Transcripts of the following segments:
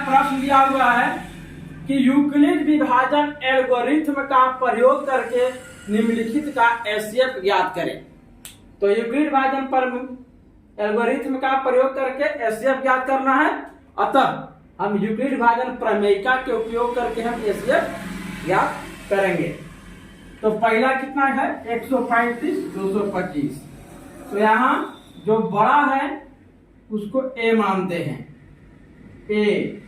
प्रश्न दिया हुआ है कि यूक्लिड विभाजन एल्गोरिथ्म का प्रयोग करके निम्नलिखित का एचसीएफ ज्ञात करें। तो यूक्लिड विभाजन पर एल्गोरिथ्म का प्रयोग करके एचसीएफ ज्ञात करना है, अतः हम यूक्लिड विभाजन प्रमेयिका के उपयोग करके हम एचसीएफ ज्ञात करेंगे। तो पहला कितना है 135 225। तो यहाँ जो बड़ा है उसको ए मानते हैं, ए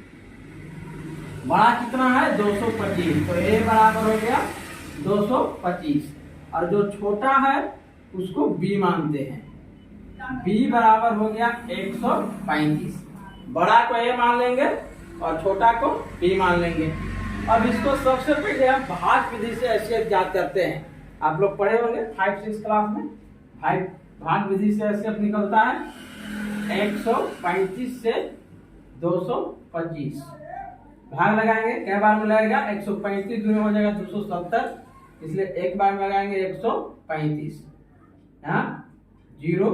बड़ा कितना है 225, तो ए बराबर हो गया 225, और जो छोटा है उसको बी मानते हैं, बी बराबर हो गया 135। बड़ा को ए मान लेंगे और छोटा को बी मान लेंगे। अब इसको सबसे पहले हम भाग विधि से एचसीएफ ज्ञात करते हैं। आप लोग पढ़े होंगे 5-6 क्लास में, भाग विधि से एचसीएफ निकलता है 135 से 225। भाग लगाएंगे, कई बार में लगेगा 135 दूनी हो जाएगा 270, इसलिए एक बार में लगाएंगे 135। यहाँ 0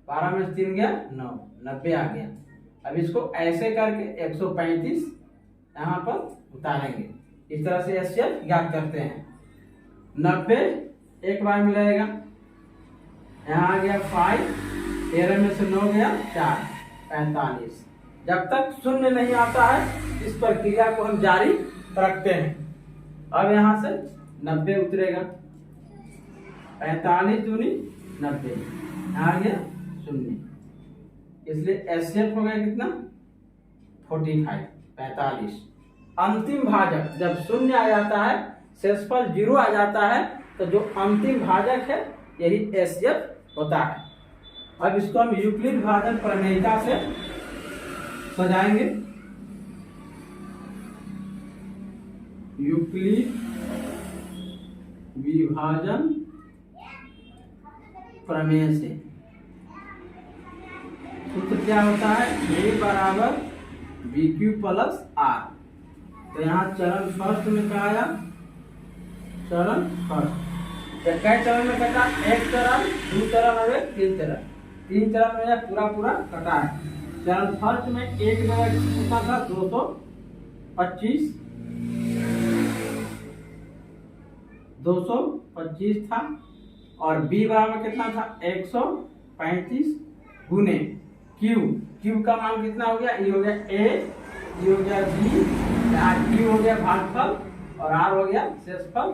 12 में 3 गया 9, 90 आ गया। अब इसको ऐसे करके 135 यहाँ पर उतारेंगे। इस तरह से एचसीएफ ज्ञात करते हैं। 90 एक बार में लगेगा, यहाँ आ गया 5, 13 में से 9 गया 4, 45। जब तक शून्य नहीं आता है इस प्रक्रिया को हम जारी रखते हैं। अब यहाँ से 90 उतरेगा, 45 दूनी 90, यहाँ आ गया 0, इसलिए एचसीएफ हो गया कितना 45। अंतिम भाजक जब शून्य आ जाता है, शेषफल 0 आ जाता है, तो जो अंतिम भाजक है यही एचसीएफ होता है। अब इसको हम यूक्लिड विभाजन प्रमेयिका से सजाएंगे। यूक्लिड विभाजन प्रमेय से सूत्र क्या होता है, ए बराबर बी क्यू प्लस आर। तो यहाँ चरण फर्स्ट में क्या आया, चरण फर्स्ट कई चरण में कटा, एक चरण 2 चरण और 3 चरण, 3 चरण में पूरा कटा है। चरण फर्स्ट में एक जगह कितना था 225 था, और बी बराबर कितना था 135 गुने क्यू का मान कितना हो गया, ई हो गया ए, ई हो गया बी, क्यू हो गया भागफल, और आर हो गया शेषफल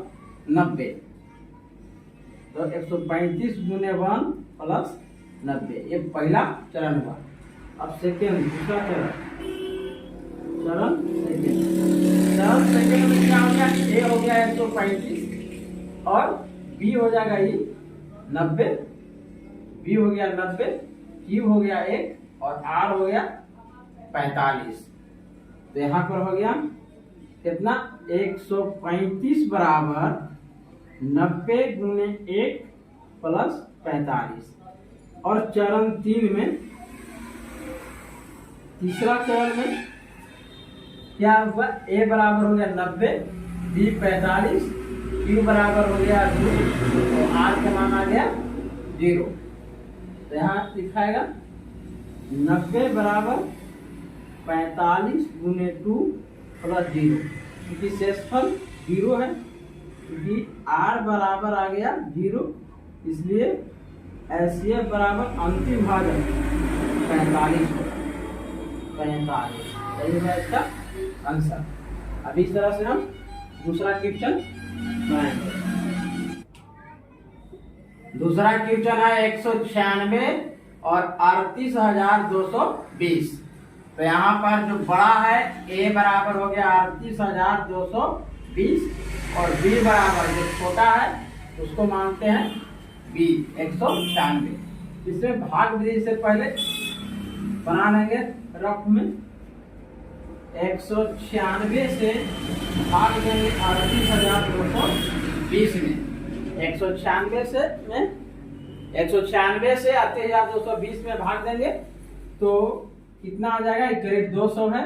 90। तो 135 गुने 1 प्लस 90, ये पहला चरण हुआ। अब सेकेंड, दूसरा चरण सेकेंड में क्या हो गया, ए हो गया 135 और बी हो जाएगा ये 90, बी हो गया 90, क्यू हो गया 1 और आर हो गया 45। तो यहाँ पर हो गया कितना 135 बराबर 90 गुने 1 प्लस 45। और चरण 3 में, तीसरा चरण में क्या हुआ, ए बराबर हो गया 90, बी 45, क्यू बराबर हो गया 2, तो आर का मान आ गया 0। तो यहाँ लिखाएगा 90 बराबर 45 गुने 2 प्लस 0, क्योंकि शेषफल 0 है, क्योंकि आर बराबर आ गया 0, इसलिए एचसीएफ बराबर अंतिम भाजक 45 होगा, 45 यही है इसका आंसर। अब इस तरह से हम दूसरा क्वेश्चन बनाएंगे। दूसरा क्वेश्चन है 196 और 38,220। तो यहाँ पर जो बड़ा है ए बराबर हो गया 38,220 और बी बराबर जो छोटा है उसको मानते हैं बी 196। इसमें भाग विधि से पहले बना लेंगे रफ में, 196 से भाग देंगे 38,220 में, 196 से 38,220 में भाग देंगे तो कितना आ जाएगा, करीब 200 है,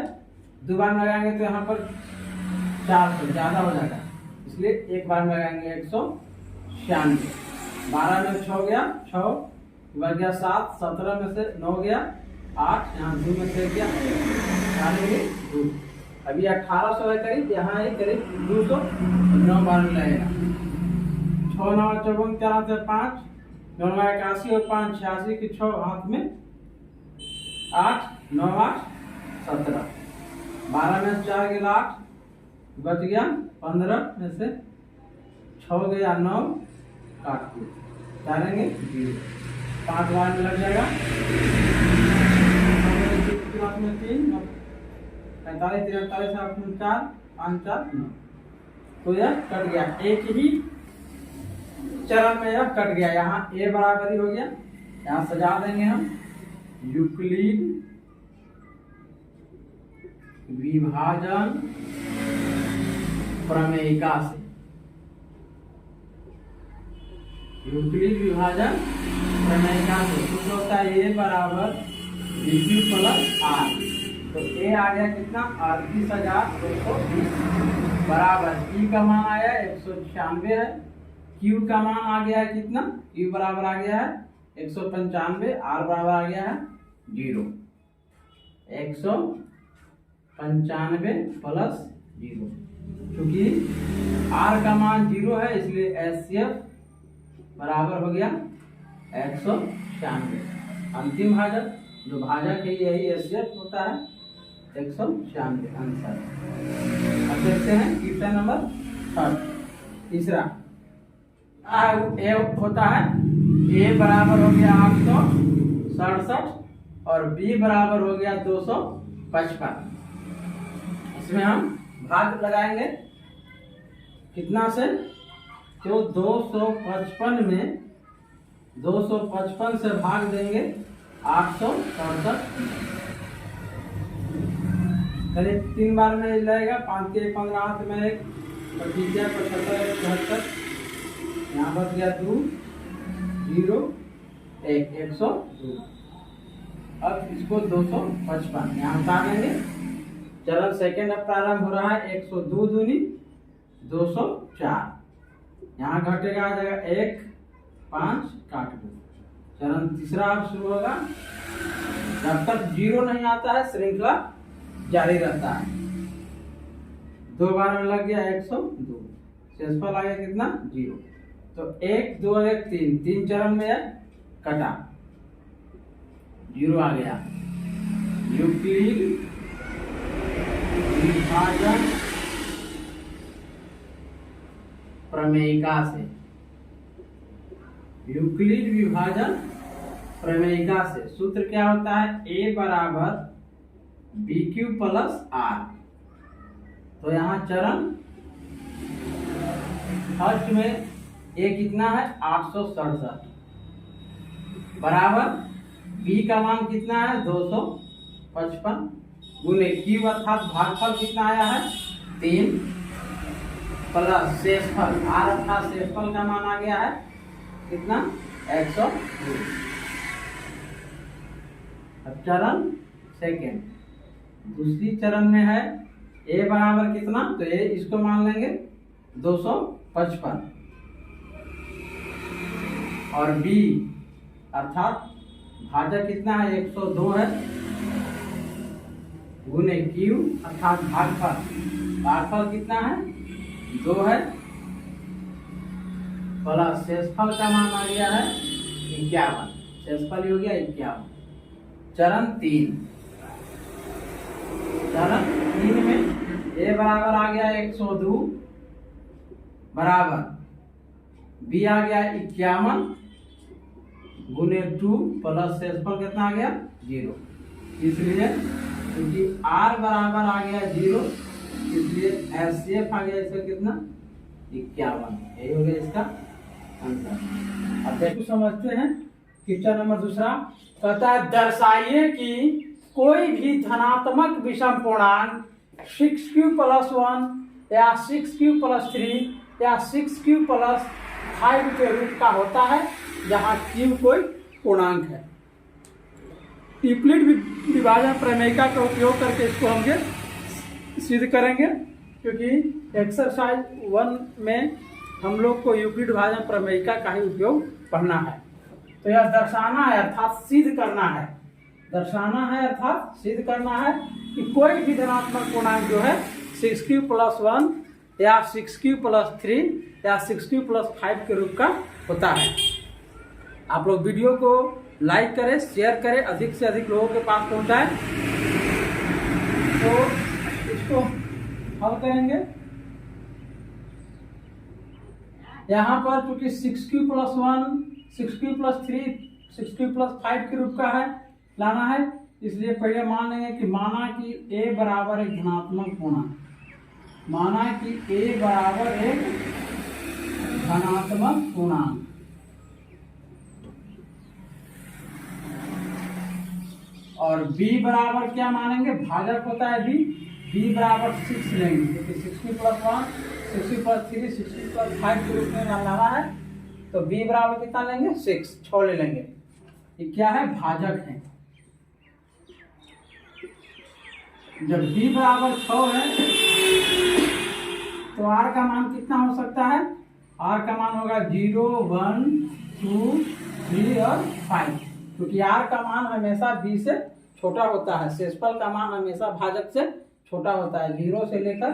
दो बार में लगाएंगे तो यहाँ पर 400 ज्यादा हो जाएगा, इसलिए एक बार में लगाएंगे 196। 12 में 6 गया, 6 बच गया 7, 17 में से 9 गया 8, यहाँ 2 में से गया 2। अभी 1800 है करीब, यहाँ है करीब 200, 9 बार में लगेगा। 6 9 54 4 से 5, 9 81 और 5 86 की 6 हाथ में 8 9 8 17, 12 में 4 गया 8, बच गया 15 में से 6 गया 9, काट के डालेंगे 0, 5 बार में लग जाएगा। 3 45 43 7 4 5 4 9, तो यह कट गया, एक ही चरण में यह कट गया। यहाँ ए बराबरी हो गया, यहाँ सजा देंगे हम यूक्लिड विभाजन प्रमेयिका से। यूक्लिड विभाजन प्रमेयिका से कुछ होता है ए बराबर BQ प्लस आर, तो ए आ गया कितना 38,220 बराबर ई का मान आया 196 है, क्यू का मान आ गया है कितना, क्यू बराबर आ गया है 195, आर बराबर आ गया है 0, 195 प्लस 0, क्योंकि आर का मान 0 है इसलिए HCF बराबर हो गया 196। अंतिम भाजक जो भाजक है यही HCF होता है 196 आंसर। अब देखते हैं क्वेश्चन नंबर 3, तीसरा ए होता है ए बराबर हो गया 867 और बी बराबर हो गया 255। इसमें हम भाग लगाएंगे कितना से, तो 255 में 255 से भाग देंगे 867, करीब 3 बार में लगेगा, 5 के 15 हाथ में 1, 25 75 74, यहाँ बच गया 2 0 1 102। अब इसको 255 यहाँ उतार लेंगे। चरण सेकेंड अब प्रारंभ हो रहा है, 102 दूनी 204, यहाँ घटेगा आ जाएगा 1 5 काट दो। चरण तीसरा अब शुरू होगा, जब तक 0 नहीं आता है श्रृंखला जारी रहता है। 2 बार में लग गया 102, शेषफल आ गया कितना 0, तो 1 2 1 3, 3 चरण में है कटा 0 आ गया। यूक्लिड विभाजन प्रमेयिका से, यूक्लिड विभाजन प्रमेयिका से सूत्र क्या होता है, ए बराबर BQ प्लस आर। तो यहाँ चरण फर्स्ट में ए कितना है 867 बराबर बी का मान कितना है 255 गुने क्यू अर्थात भागफल कितना आया है 3 प्लस शेषफल आर अर्थात शेषफल का मान आ गया है कितना 102। अब चरण सेकेंड दूसरी चरण में है ए बराबर कितना, तो ए इसको मान लेंगे 255 और बी अर्थात भाजक कितना है 102 है गुने क्यू अर्थात भागफल कितना है 2 है प्लस शेषफल का मान आ गया है 51, शेषफल हो गया 51। चरण 3 में ए बराबर आ गया 102 बराबर बी आ गया 51 गुने 2 प्लस शेषफल कितना आ गया 0, इसलिए क्योंकि आर बराबर आ गया 0 इसलिए HCF आ गया इसका कितना 51, यही हो गया इसका आंसर। अब देखो समझते हैं क्वेश्चन नंबर दूसरा, कहता है दर्शाइए कि कोई भी धनात्मक विषम पूर्णांक 6q प्लस 1 या 6q प्लस 3 या 6q प्लस 5 के रूप का होता है जहाँ q कोई पूर्णांक है। यूक्लिड विभाजन प्रमेयिका का उपयोग करके इसको हम सिद्ध करेंगे, क्योंकि एक्सरसाइज 1 में हम लोग को यूक्लिड विभाजन प्रमेयिका का ही उपयोग पढ़ना है। तो यह दर्शाना है अर्थात सिद्ध करना है दर्शाना है अर्थात सिद्ध करना है कि कोई भी धनात्मक पूर्णांक जो है 6q+1 या 6q+3 या 6q+5 के रूप का होता है। आप लोग वीडियो को लाइक करें, शेयर करें, अधिक से अधिक लोगों के पास पहुंचाएं। तो इसको हल करेंगे। यहाँ पर चूंकि 6q+1, 6q+3, 6q+5 के रूप का है लाना है, इसलिए पहले मान लेंगे कि माना कि a बराबर एक धनात्मक पूर्णांक, माना कि a बराबर एक धनात्मक पूर्णांक और b बराबर क्या मानेंगे, भाजक होता है b बराबर 6 लेंगे, क्योंकि 6q+1, 6q+3, 6q+5 के रूप में लाना है। तो b बराबर कितना लेंगे, 6 ले लेंगे। ये क्या है, भाजक है। जब b बराबर 6 है तो r का मान कितना हो सकता है, r का मान होगा 0, 1, 2, 3 और 5, क्योंकि r का मान हमेशा b से छोटा होता है। शेषफल का मान हमेशा भाजक से छोटा होता है। 0 से लेकर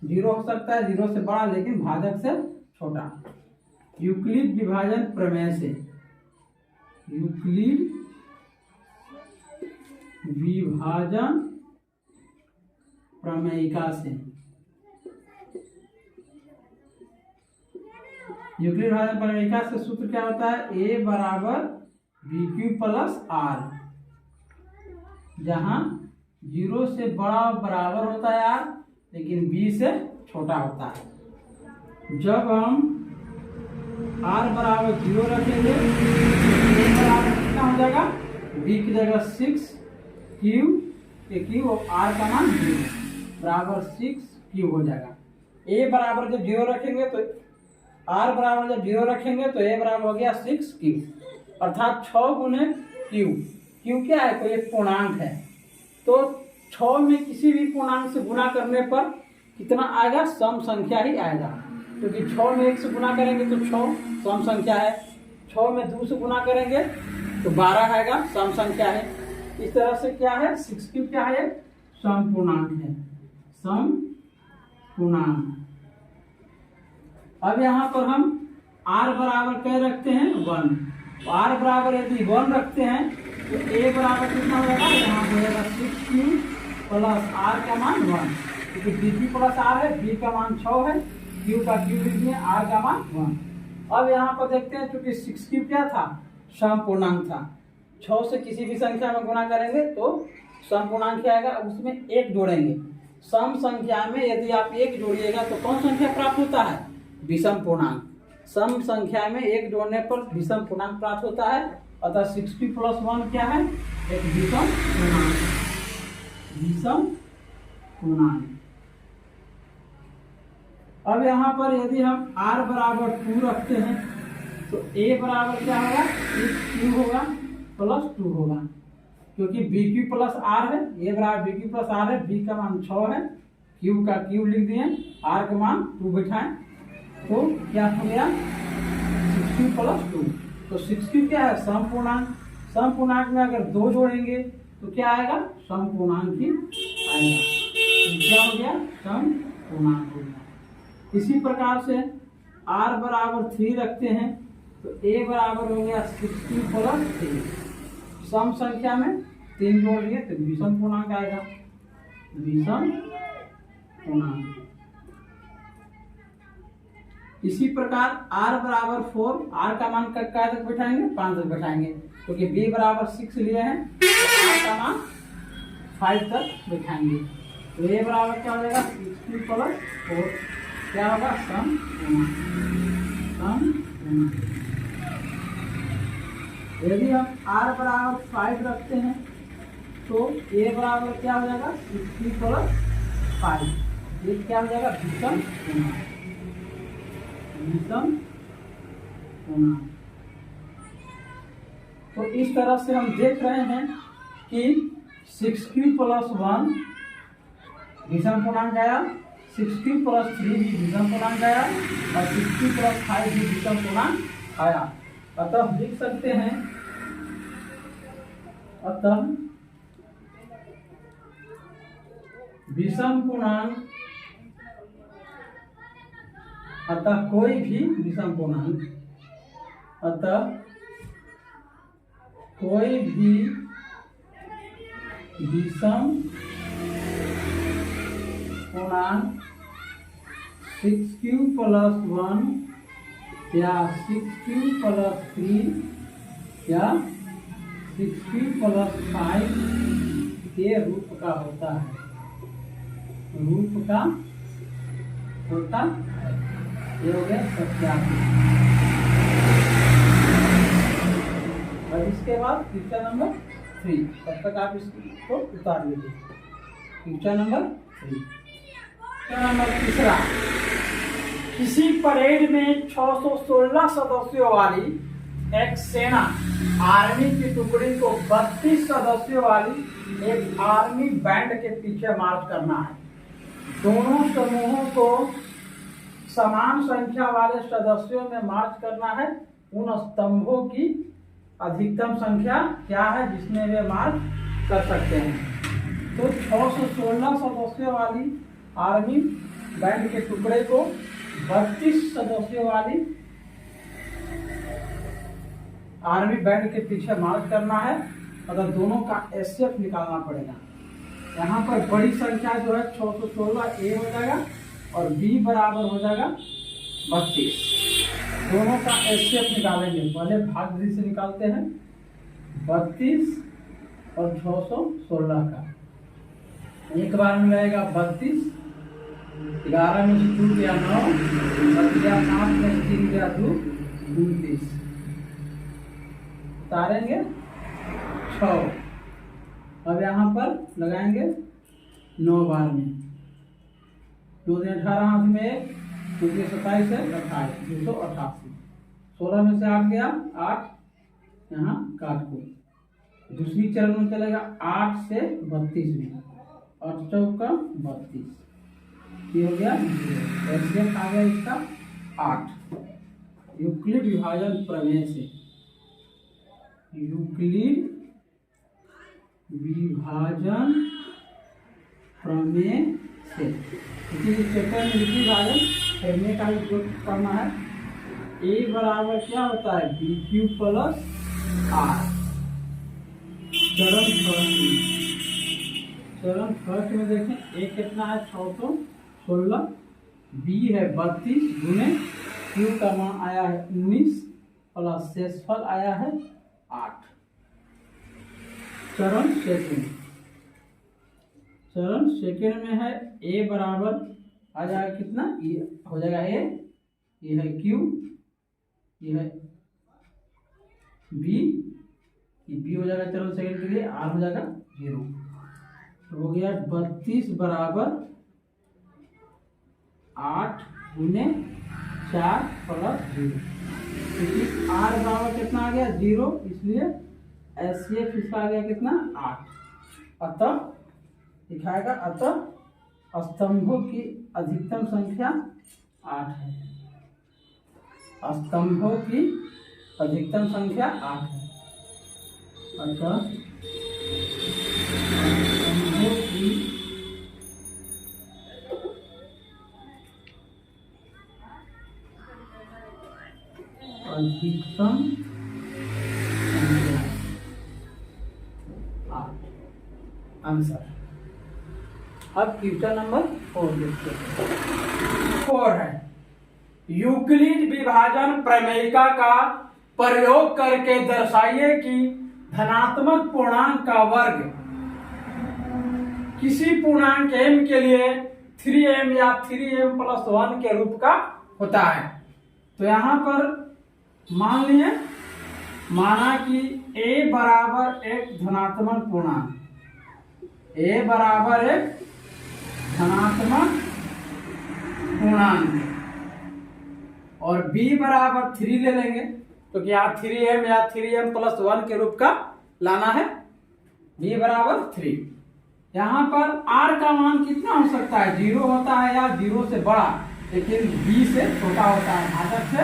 0 हो सकता है, 0 से बड़ा, लेकिन भाजक से छोटा। यूक्लिड विभाजन प्रमेय से, यूक्लिड विभाजन प्रमेयिका से, यूक्लिड विभाजन प्रमेयिका से सूत्र क्या होता है, a बराबर bq+r, जहां 0 से बड़ा बराबर होता है r, लेकिन b से छोटा होता है। जब हम r बराबर 0 रखेंगे a बराबर कितना हो जाएगा, b की जगह 6 q और r का मान 0 बराबर 6q हो जाएगा। a बराबर जब 0 रखेंगे तो r बराबर जब 0 रखेंगे तो a बराबर हो गया 6q, अर्थात 6 गुने q। q क्या है, तो एक पूर्णांक है। तो 6 में किसी भी पूर्णांक से गुणा करने पर कितना आएगा, सम संख्या ही आएगा, क्योंकि 6 में 1 से गुणा करेंगे तो 6 सम संख्या है, 6 में 2 से गुणा करेंगे तो 12 आएगा, सम संख्या है। इस तरह से क्या है, 6q क्या है, सम पूर्णांक है, सम पूर्णांक। अब यहाँ पर हम r बराबर क्या रखते हैं, 1। r बराबर यदि 1 रखते हैं तो a बराबर कितना हो जाएगा, यहाँ हो जाएगा 6q+r का मान 1, क्योंकि bq+r है, b का मान 6 है, q का q लिख दिए, r का मान 1। अब यहाँ पर देखते हैं, क्योंकि 6q क्या था, सम पूर्णांक था। 6 से किसी भी संख्या में गुणा करेंगे तो सम पूर्णांक क्या आएगा, उसमें 1 जोड़ेंगे। सम संख्या में यदि आप 1 जोड़िएगा तो कौन संख्या प्राप्त होता है, विषम पूर्णांक। सम संख्या में 1 जोड़ने पर विषम पूर्णांक प्राप्त होता है, अतः 6q+1 क्या है, एक विषम पूर्णांक, विषम पूर्णांक। अब यहाँ पर यदि हम r बराबर 2 रखते हैं तो a बराबर क्या होगा, 6q होगा प्लस 2 होगा, क्योंकि bq+r है, a बराबर bq+r है, b का मान 6 है, q का q लिख दिए, r का मान 2 बैठाएं, तो क्या हो गया 6q+2। तो 6q क्या है, सम पूर्णांक। सम पूर्णांक में अगर 2 जोड़ेंगे तो क्या आएगा, सम पूर्णांक ही आएगा। तो क्या हो गया, सम पूर्णांक हो गया। इसी प्रकार से r बराबर 3 रखते हैं तो a बराबर हो गया 6q+3। सम संख्या में 3 जोड़ लिए तो विषम पूर्णांक आएगा, विषम पूर्णांक। इसी प्रकार r बराबर 4, r का मान क्या तक बैठाएंगे, 5 तक बैठाएंगे, क्योंकि b बराबर 6 लिए हैं तो r का मान 5 तक बैठाएंगे। तो a बराबर क्या हो जाएगा, 6q+4, क्या होगा, सम पूर्णांक, सम पूर्णांक। यदि हम r बराबर 5 रखते हैं तो a बराबर क्या हो जाएगा, 6q+5, ये क्या हो जाएगा, विषम पूर्णांक, विषम पूर्णांक। तो इस तरह से हम देख रहे हैं कि 6q+1 विषम पूर्णांक आया, 6q+3 भी विषम पूर्णांक आया और 6q+5 भी विषम पूर्णांक आया। अतः लिख सकते हैं अतः विषम पूर्णांक, अतः कोई भी विषम पूर्णांक, अतः कोई भी विषम पूर्णांक 6q + 1 या 6q + 3 या 6q + 5 के रूप का होता है, रूप का होता है। ये हो गया सत्यापित। और इसके बाद क्वेश्चन नंबर 3, तब तक आप इसको उतार लीजिए। क्वेश्चन नंबर 3, क्वेश्चन नंबर 3, किसी परेड में 616 सदस्यों वाली एक सेना आर्मी की टुकड़ी को 32 सदस्यों वाली एक आर्मी बैंड के पीछे मार्च करना है। दोनों समूहों को समान संख्या वाले सदस्यों में मार्च करना है। उन स्तंभों की अधिकतम संख्या क्या है जिसमें वे मार्च कर सकते हैं? तो 616 सदस्यों वाली आर्मी बैंड के टुकड़े को 32 सदस्यों वाली आर्मी बैंड के पीछे मार्च करना है। अगर दोनों का एसएफ निकालना पड़ेगा। यहाँ पर बड़ी संख्या जो है 616 ए हो जाएगा और बी बराबर हो जाएगा 32। दोनों का एसएफ निकालेंगे। पहले भागफल से निकालते हैं 32 और 616 का। एक बार में रहेगा 32, 11 में से 2 गया 9, 7 में से 3 गया 2, 29। उतारेंगे 6। अब यहाँ पर लगाएंगे 9 बार में। 2 दिन 18 हाथ में 1, 2 दिन 27 है 28, 288। 16 में से 8 गया 8, यहाँ काट को। दूसरी चरण में चलेगा 8 से 32 में, 8 चौका 32। ये हो गया एसएफ आ गया इसका 8। यूक्लिड विभाजन प्रमेय से, यूक्लिड विभाजन प्रमेय से चैप्टर में यूक्लिड विभाजन प्रमेय का उपयोग करना है। ए बराबर क्या होता है? BQ + R। चरण फर्स्ट में देखें, ए कितना है 616, बी है 32 गुने क्यू का मान आया है 19 प्लस शेषफल आया है 8। चरण सेकेंड में है ए बराबर आ जाएगा कितना? ये हो जाएगा ए, ये है क्यू, ये है बी, ये बी हो जाएगा चरण सेकेंड के लिए, आर हो जाएगा 0। तो हो गया 32 बराबर 8 गुने 4 प्लस 0। क्योंकि आर बराबर कितना आ गया 0, इसलिए एसएफ इसका आ गया कितना 8। अतः दिखाएगा, अतः स्तंभों की अधिकतम संख्या 8 है। स्तंभों की अधिकतम संख्या 8 है। अतः स्तंभों की अधिकतम संख्या 8 आंसर। अब क्वेश्चन नंबर 4 देखते हैं। 4 है, यूक्लिड विभाजन प्रमेयिका का प्रयोग करके दर्शाइए कि धनात्मक पूर्णांक का वर्ग किसी पूर्णांक m के लिए 3m या 3m + 1 के रूप का होता है। तो यहाँ पर मान लिए, माना कि a बराबर एक धनात्मक पूर्णांक, a बराबर एक धनात्मक पूर्णांक और b बराबर 3 ले लेंगे, क्योंकि यहाँ 3m या 3m + 1 के रूप का लाना है। b बराबर 3। यहाँ पर r का मान कितना हो सकता है? 0 होता है या 0 से बड़ा, लेकिन b से छोटा होता है, भाजक से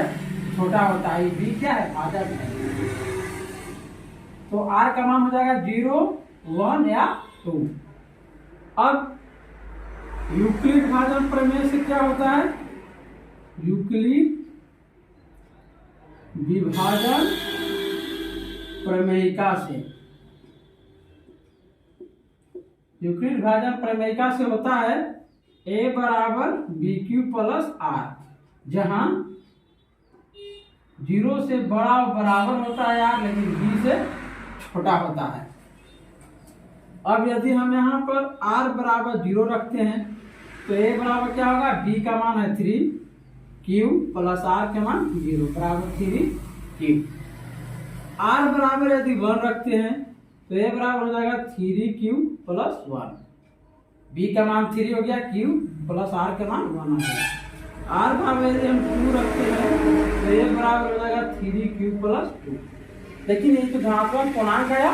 छोटा होता है। b क्या है? भाजक है। तो r का मान हो जाएगा 0, 1 या 2। अब यूक्लिड विभाजन प्रमेय से क्या होता है? यूक्लिड विभाजन प्रमेयिका से, यूक्लिड विभाजन प्रमेयिका से होता है a बराबर बी क्यू प्लस आर, जहां 0 से बड़ा और बराबर होता है r, लेकिन b से छोटा होता है। अब यदि हम यहाँ पर r बराबर 0 रखते हैं तो a बराबर क्या होगा? b का मान है 3 q प्लस r का मान 0 बराबर 3 q। r बराबर यदि 1 रखते हैं तो a बराबर हो जाएगा 3q प्लस 1। b का मान 3 हो गया, q प्लस r का मान 1 हो गया। r बराबर यदि हम 2 रखते हैं तो a बराबर हो जाएगा 3q प्लस 2। लेकिन ये तो धनात्मक पूर्णांक आया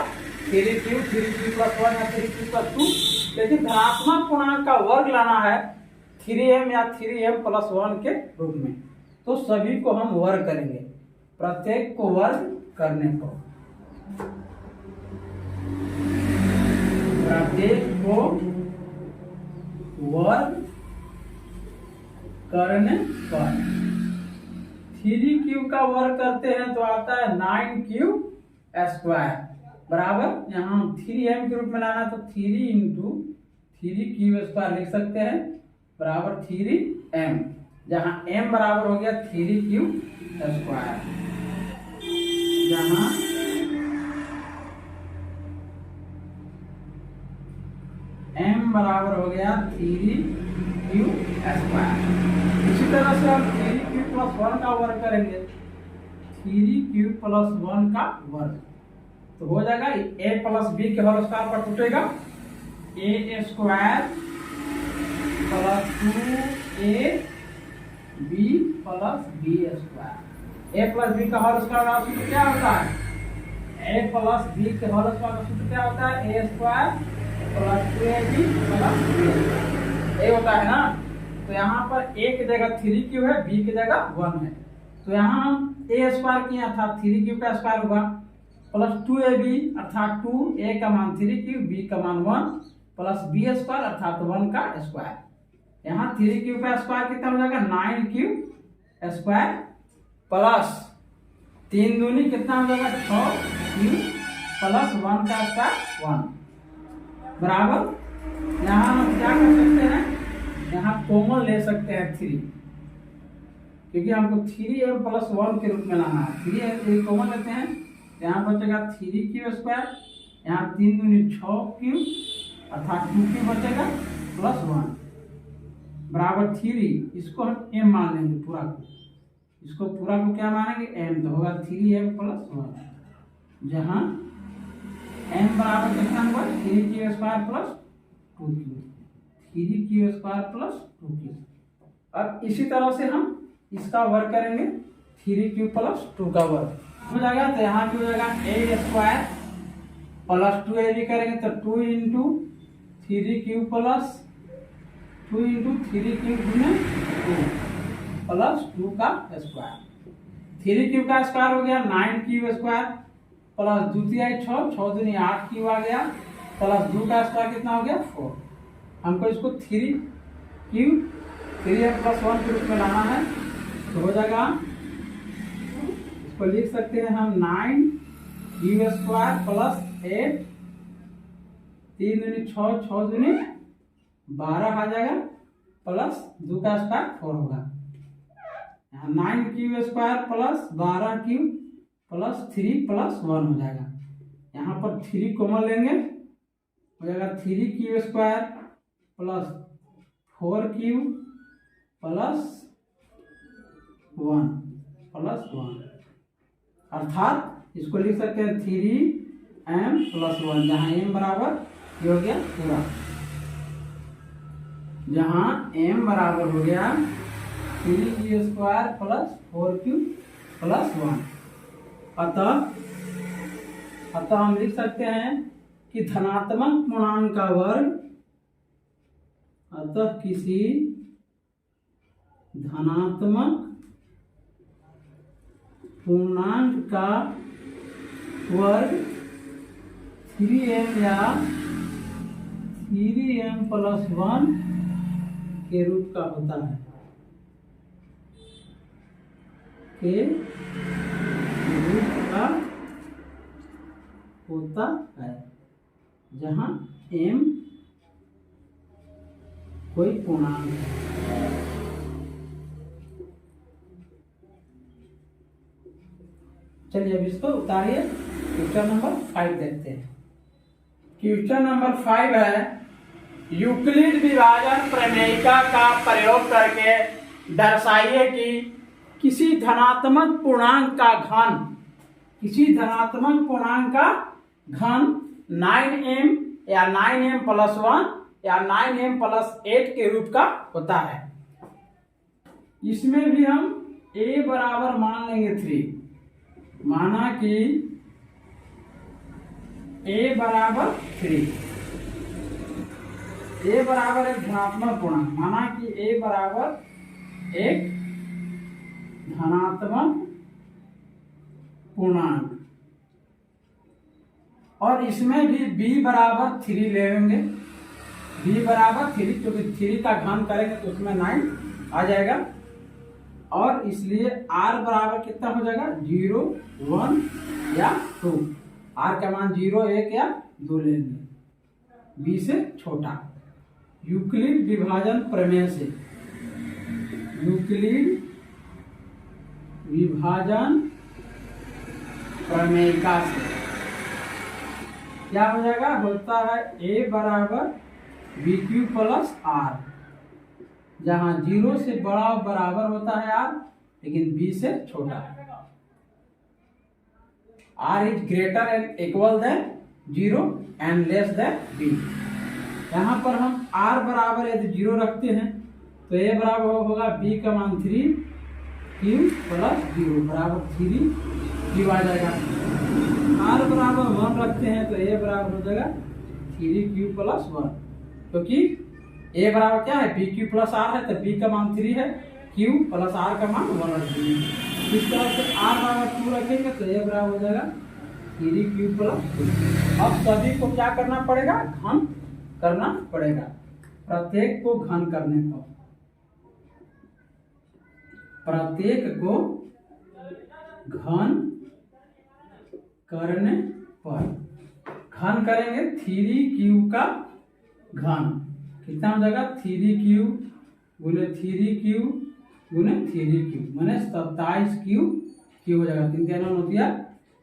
3q प्लस 1 या 3q प्लस 2, लेकिन धनात्मक पूर्णांक का वर्ग लाना है 3m या 3m प्लस 1 के रूप में। तो सभी को हम वर्ग करेंगे, प्रत्येक को वर्ग करने को, प्रत्येक को वर्ग करने पर 3q का वर्ग करते हैं तो आता है 9q स्क्वायर बराबर, यहाँ 3m के रूप में लाना तो 3 इंटू 3q स्क्वायर लिख सकते हैं बराबर 3m, जहाँ m बराबर हो गया 3q स्क्वायर, जहाँ m बराबर हो गया 3q स्क्वायर। इसी तरह से हम 3q प्लस 1 का वर्ग करेंगे, 3q प्लस 1 का वर्ग तो हो जाएगा a प्लस b के होल स्क्वायर पर टूटेगा a square plus 2ab plus b square. a plus b का होल स्क्वायर का सूत्र क्या होता है? a प्लस b के होल स्क्वायर का सूत्र क्या होता है? a square plus 2ab plus b ये होता है ना। तो यहाँ पर a की जगह 3q है, b की जगह 1 है, तो यहाँ हम a स्क्वायर किया था 3q का स्क्वायर होगा प्लस 2ab अर्थात 2, a का मान 3q, b का मान 1 प्लस b स्क्वायर अर्थात 1 का स्क्वायर। यहाँ 3q का स्क्वायर कितना हो जाएगा? 9q स्क्वायर प्लस 3 दूनी कितना हो जाएगा? 6q प्लस 1 का स्क्वायर 1 बराबर। यहाँ हम क्या कर सकते हैं? यहाँ कॉमन ले सकते हैं 3, क्योंकि हमको 3m प्लस 1 के रूप में लाना है। 3m कॉमन लेते हैं, यहाँ बचेगा 3q स्क्वायर, यहाँ 3 दूनी 6q अर्थात 2q बचेगा प्लस 1 बराबर 3। इसको हम m मान लेंगे पूरा को, इसको पूरा को क्या मानेंगे? m, तो होगा 3m प्लस 1, जहाँ m बराबर कितना हुआ? 3q square plus 2q, 3q square plus 2q। अब इसी तरह से हम इसका वर्ग करेंगे 3q प्लस 2 का वर्ग हो जाएगा, तो यहाँ भी हो जाएगा a स्क्वायर प्लस 2ab करेंगे तो 2 into 3q plus 2 into 3q गुने 2 प्लस 2 का स्क्वायर। 3q का स्क्वायर हो गया 9q स्क्वायर प्लस 2 3 6, 6 दूनी 8q आ गया प्लस 2 का स्क्वायर कितना हो गया? 4। हमको इसको 3q 3m प्लस 1 के रूप में लाना है, तो हो जाएगा, इसको लिख सकते हैं हम 9q स्क्वायर प्लस 8, 3 दूनी 6, 6 दूनी 12 आ जाएगा प्लस 2 का स्क्वायर 4 होगा। यहाँ 9q square plus 12q plus 3 plus 1 हो जाएगा। यहाँ पर 3 कॉमन लेंगे, हो जाएगा 3q square plus 4q plus 1 plus 1 अर्थात इसको लिख सकते हैं 3m प्लस 1, जहाँ m बराबर ये हो गया पूरा, जहाँ m बराबर हो गया 3q square plus 4q plus 1। अतः हम लिख सकते हैं कि धनात्मक पूर्णांक का वर्ग, अतः किसी धनात्मक पूर्णांक का वर्ग 3m या 3m प्लस 1 के रूप का होता है, के रूप का होता है, जहां m कोई पूर्णांक है। चलिए अब इसको उतारिए। क्वेश्चन नंबर 5 देखते हैं। क्वेश्चन नंबर 5 है, यूक्लिड विभाजन प्रमेयिका का प्रयोग करके दर्शाइए कि किसी धनात्मक पूर्णांक का घन, किसी धनात्मक पूर्णांक का घन 9m या 9m प्लस 1 या 9m प्लस 8 के रूप का होता है। इसमें भी हम a बराबर मान लेंगे 3, माना कि a बराबर 3, a बराबर एक धनात्मक पूर्णांक, माना कि a बराबर एक धनात्मक पूर्णांक, और इसमें भी b बराबर 3 ले लेंगे, b बराबर 3, क्योंकि 3 का घन करेंगे तो उसमें 9 आ जाएगा, और इसलिए r बराबर कितना हो जाएगा 0, 1 या 2। r का मान 0, 1 या 2 लेंगे, b से छोटा। यूक्लिड विभाजन प्रमेय से, यूक्लिड विभाजन प्रमेयिका से क्या हो जाएगा, होता है a बराबर BQ प्लस R, जहां 0 से बड़ा बराबर होता है R, लेकिन B से छोटा। R is greater and equal than 0 and less than B। यहाँ पर हम R बराबर यदि 0 रखते हैं तो A बराबर होगा B का मान 3 Q प्लस 0 बराबर 3 Q आ जाएगा। R बराबर 1 रखते हैं तो A बराबर हो जाएगा 3Q प्लस 1, क्योंकि A बराबर क्या है BQ प्लस R है, तो B का मान 3 है, Q प्लस R का मान 1 रखेंगे। इस तरह से R बराबर 2 रखेंगे तो A बराबर हो जाएगा 3Q प्लस 2। अब सभी को क्या करना पड़ेगा, घन करना पड़ेगा, प्रत्येक को घन करने को, प्रत्येक को घन करने पर घन करेंगे 3Q का घन कितना हो जाएगा, 3Q गुने 3Q गुने 3Q माने 27Q हो जाएगा, 3 3 होती है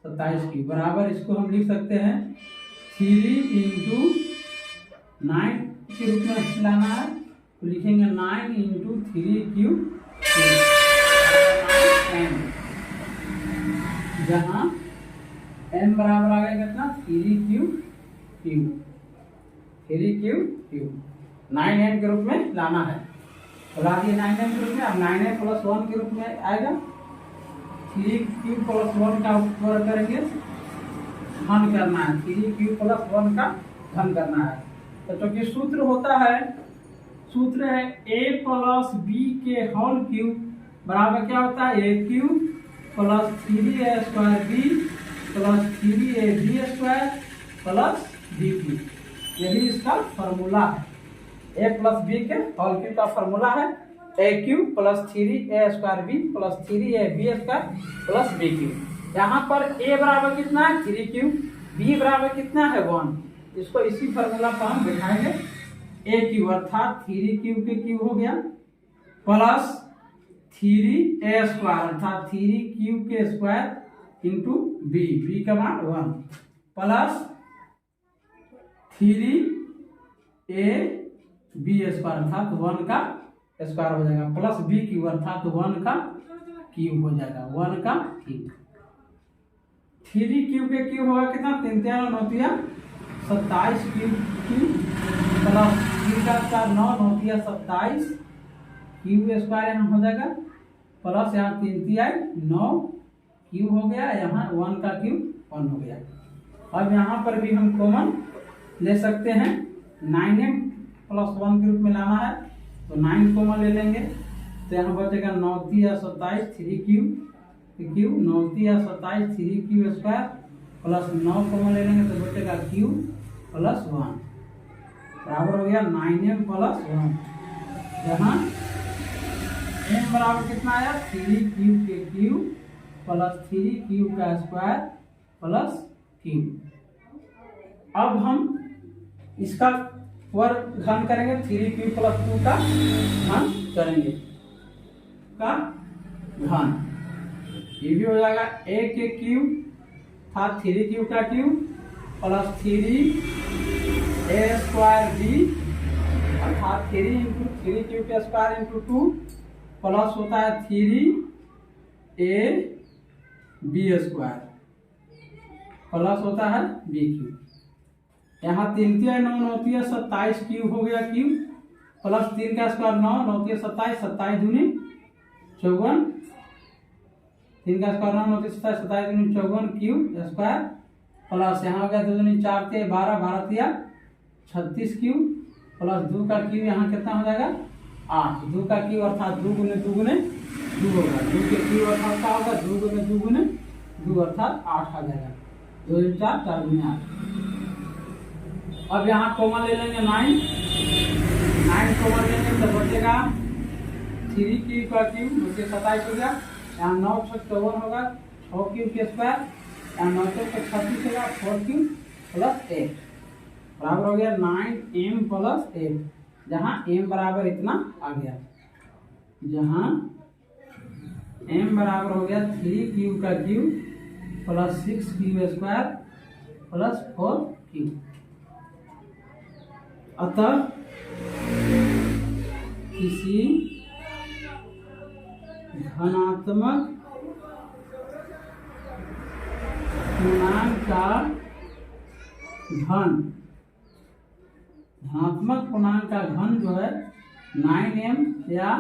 27Q बराबर। इसको हम लिख सकते हैं 3 इंटू 9 के रूप में लाना है, तो लिखेंगे 9 इंटू 3Q जहां n बराबर आ गया कितना 3Q 9n के रूप में लाना है, तो ला दिए 9n के रूप में। अब 9n प्लस 1 के रूप में आएगा, 3Q प्लस 1 का उपयोग करेंगे, घन करना है, 3Q प्लस 1 का घन करना है। तो क्योंकि सूत्र होता है, सूत्र है a प्लस b के होल क्यूब बराबर क्या होता है AQ plus 3a square b plus 3ab square plus BQ, यही इसका फॉर्मूला है। a प्लस b के होल क्यूब का फॉर्मूला है AQ plus 3a square b plus 3ab square plus BQ। यहाँ पर a बराबर कितना है 3Q, b बराबर कितना है 1, इसको इसी फॉर्मूला पर हम दिखाएंगे। AQ अर्थात 3Q के क्यूब हो गया प्लस 3a स्क्वायर अर्थात 3Q के स्क्वायर इंटू b का मान 1 प्लस 3ab स्क्वायर अर्थात 1 का स्क्वायर हो जाएगा प्लस BQ अर्थात 1 का क्यूब हो जाएगा, 1 का क्यूब। 3Q के क्यूब होगा कितना 3 3 होती है 27 क्यूब प्लस 3 का स्क्वायर 9 होती है 27 क्यूब स्क्वायर यहाँ हो जाएगा प्लस यहाँ 3 3 9 क्यूब हो गया, यहाँ 1 का क्यूब 1 हो गया। अब यहाँ पर भी हम कॉमन ले सकते हैं, 9m प्लस 1 के रूप में लाना है तो 9 कॉमन ले लेंगे, तो यहाँ बचेगा 9 3 27 3Q 9 3 27 3Q square plus 9 common ले लेंगे तो बचेगा क्यू प्लस 1 बराबर हो गया 9m प्लस 1, जहाँ m बराबर कितना आया 3q के क्यू प्लस 3q का स्क्वायर प्लस q। अब हम इसका वर्ग घन करेंगे, 3q प्लस 2 का घन करेंगे, का घन ये भी हो जाएगा a के क्यूब था 3q का cube plus 3a square b अर्थात 3 इंटू 3q का स्क्वायर इंटू 2 प्लस होता है 3a b स्क्वायर प्लस होता है b क्यूब। यहाँ 3 9 9 27 क्यूब हो गया क्यूब प्लस 3 का स्क्वायर 9 9 27 27 दूनी 54 3 का स्क्वायर 9 9 27 27 दूनी 54 क्यूब स्क्वायर प्लस यहाँ हो गया 2 दूनी 4 थे 12 12 36 क्यूब प्लस 2 का क्यूब यहाँ कितना हो जाएगा 8 2 का क्यूब अर्थात 2 गुने 2 गुने 2 होगा 2 के क्यूब अर्थात क्या होगा 2 गुने 2 गुने 2 अर्थात 8 आ जाएगा 2 4 4 गुने 8। अब यहाँ कॉमन ले लेंगे 9 कॉमन लेंगे तो बचेगा 3q का क्यूब बचे 27 हो गया, यहाँ 9 54 होगा 6q के स्क्वायर, यहाँ 9 36 होगा 4q प्लस 8 बराबर हो गया 9m प्लस 8, जहाँ m बराबर इतना आ गया, जहाँ m बराबर हो गया 3q का cube plus 6q square plus 4q। अतः किसी धनात्मक पूर्णांक का घन, धनात्मक पूर्णांक का घन जो है 9m या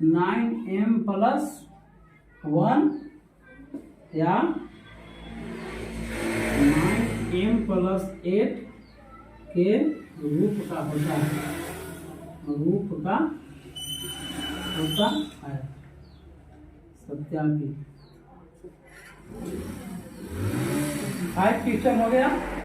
9m प्लस 1 या 9m प्लस 8 के रूप का होता है, रूप का होता है। सत्यापित 5 क्वेश्चन हो गया।